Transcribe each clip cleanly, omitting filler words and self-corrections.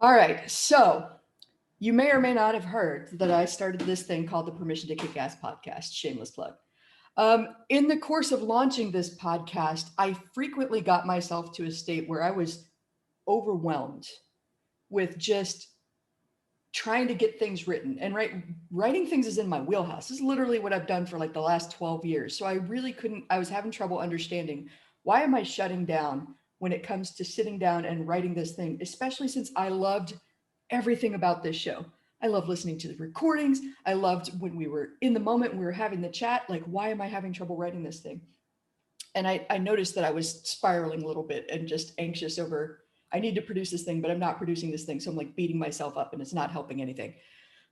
All right. So you may or may not have heard that I started this thing called the Permission to Kick Ass podcast. Shameless plug. In the course of launching this podcast, I frequently got myself to a state where I was overwhelmed with just trying to get things written. And writing things is in my wheelhouse. This is literally what I've done for like the last 12 years. So I really couldn't, I was having trouble understanding, why am I shutting down when it comes to sitting down and writing this thing, especially since I loved everything about this show. I love listening to the recordings. I loved when we were in the moment, when we were having the chat, like, why am I having trouble writing this thing? And I noticed that I was spiraling a little bit and just anxious over, I need to produce this thing, but I'm not producing this thing. So I'm like beating myself up and it's not helping anything.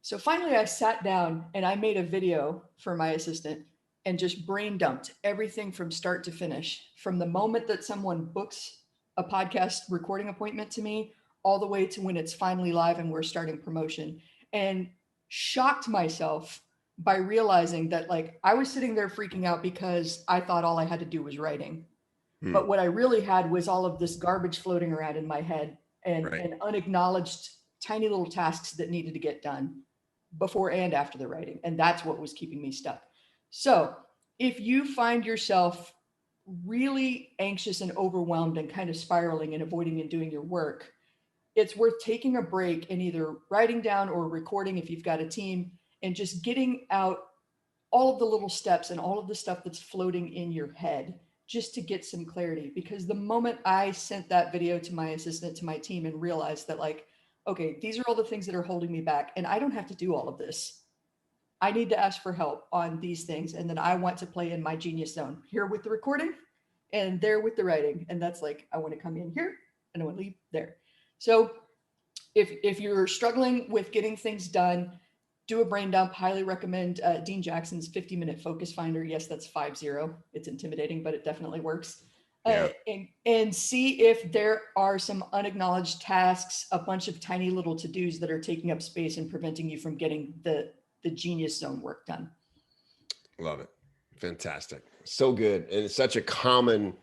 So finally I sat down and I made a video for my assistant and just brain dumped everything from start to finish, from the moment that someone books a podcast recording appointment to me, all the way to when it's finally live and we're starting promotion, and shocked myself by realizing that like I was sitting there freaking out because I thought all I had to do was writing. But what I really had was all of this garbage floating around in my head and unacknowledged tiny little tasks that needed to get done before and after the writing. And that's what was keeping me stuck. So if you find yourself really anxious and overwhelmed and kind of spiraling and avoiding and doing your work, it's worth taking a break and either writing down or recording if you've got a team and just getting out all of the little steps and all of the stuff that's floating in your head just to get some clarity. Because the moment I sent that video to my assistant, to my team, and realized that like, okay, these are all the things that are holding me back and I don't have to do all of this. I need to ask for help on these things. And then I want to play in my genius zone here with the recording and there with the writing. And that's like, I want to come in here and I want to leave there. So if you're struggling with getting things done, do a brain dump. Highly recommend Dean Jackson's 50-minute focus finder. Yes, that's 50. It's intimidating, but it definitely works. And see if there are some unacknowledged tasks, a bunch of tiny little to-dos that are taking up space and preventing you from getting the genius zone work done. Love it. Fantastic. So good. And it's such a common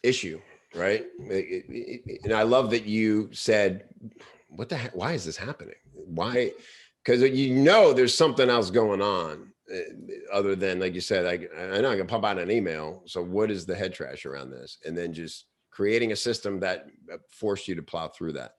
issue, right? And I love that you said, what the heck, why is this happening? Why? Because there's something else going on other than, like you said, I know I can pop out an email. So what is the head trash around this? And then just creating a system that forced you to plow through that.